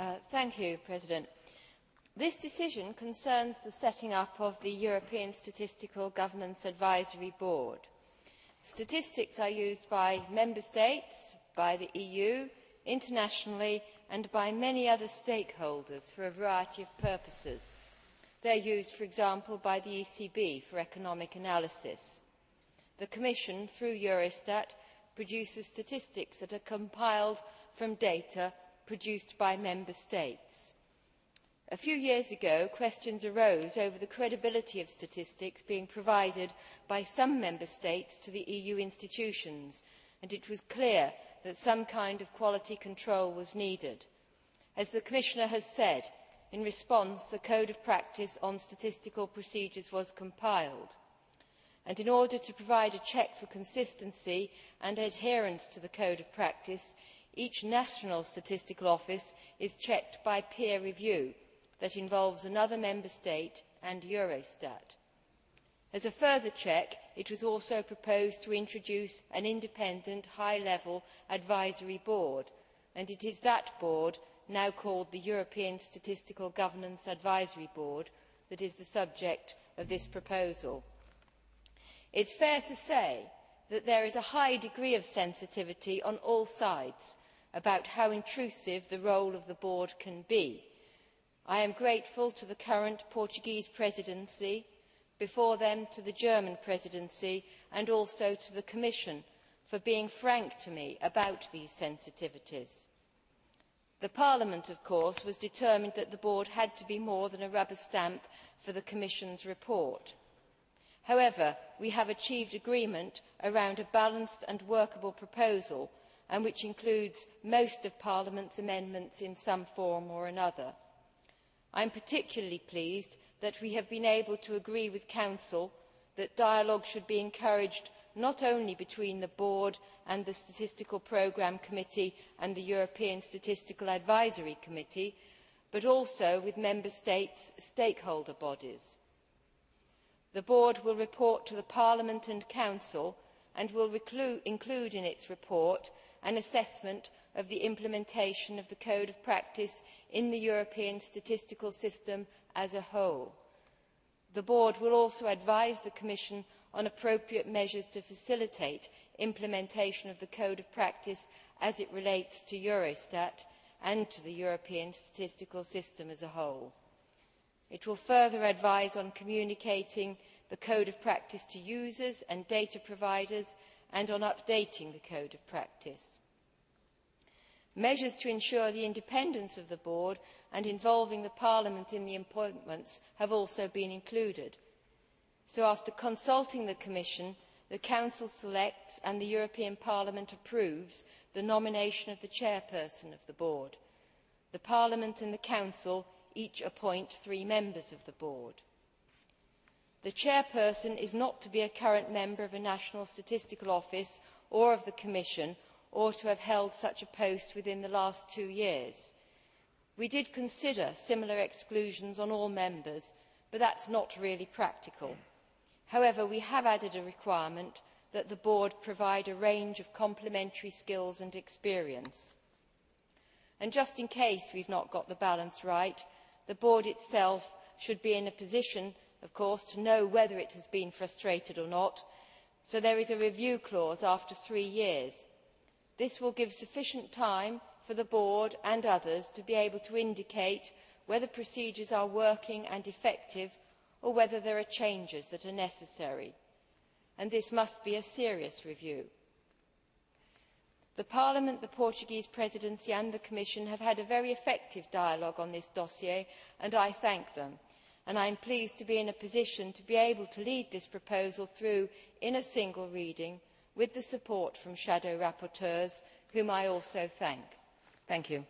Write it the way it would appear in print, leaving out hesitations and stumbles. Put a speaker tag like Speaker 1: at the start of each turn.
Speaker 1: Mr President. This decision concerns the setting up of the European Statistical Governance Advisory Board. Statistics are used by Member States, by the EU, internationally and by many other stakeholders for a variety of purposes. They are used, for example, by the ECB for economic analysis. The Commission, through Eurostat, produces statistics that are compiled from data produced by Member States. A few years ago, questions arose over the credibility of statistics being provided by some Member States to the EU institutions, and it was clear that some kind of quality control was needed. As the Commissioner has said, in response, a Code of Practice on Statistical Procedures was compiled. And in order to provide a check for consistency and adherence to the Code of Practice, each national statistical office is checked by peer review that involves another Member State and Eurostat. As a further check, it was also proposed to introduce an independent high-level advisory board, and it is that board, now called the European Statistical Governance Advisory Board, that is the subject of this proposal. It is fair to say that there is a high degree of sensitivity on all sides about how intrusive the role of the board can be. I am grateful to the current Portuguese presidency, before them to the German presidency and also to the Commission for being frank to me about these sensitivities. The Parliament, of course, was determined that the board had to be more than a rubber stamp for the Commission's report. However, we have achieved agreement around a balanced and workable proposal, and which includes most of Parliament's amendments in some form or another. I am particularly pleased that we have been able to agree with Council that dialogue should be encouraged not only between the Board and the Statistical Programme Committee and the European Statistical Advisory Committee, but also with Member States' stakeholder bodies. The Board will report to the Parliament and Council and will include in its report an assessment of the implementation of the Code of Practice in the European statistical system as a whole. The Board will also advise the Commission on appropriate measures to facilitate implementation of the Code of Practice as it relates to Eurostat and to the European statistical system as a whole. It will further advise on communicating the Code of Practice to users and data providers and on updating the Code of Practice. Measures to ensure the independence of the Board and involving the Parliament in the appointments have also been included. So after consulting the Commission, the Council selects and the European Parliament approves the nomination of the chairperson of the Board. The Parliament and the Council each appoint 3 members of the Board. The chairperson is not to be a current member of a national statistical office or of the Commission, or to have held such a post within the last 2 years. We did consider similar exclusions on all members, but that is not really practical. However, we have added a requirement that the Board provide a range of complementary skills and experience. And just in case we have not got the balance right, the Board itself should be in a position, of course, to know whether it has been frustrated or not, so there is a review clause after 3 years. This will give sufficient time for the Board and others to be able to indicate whether procedures are working and effective or whether there are changes that are necessary. And this must be a serious review. The Parliament, the Portuguese Presidency and the Commission have had a very effective dialogue on this dossier, and I thank them. And I am pleased to be in a position to be able to lead this proposal through in a single reading with the support from shadow rapporteurs, whom I also thank. Thank you.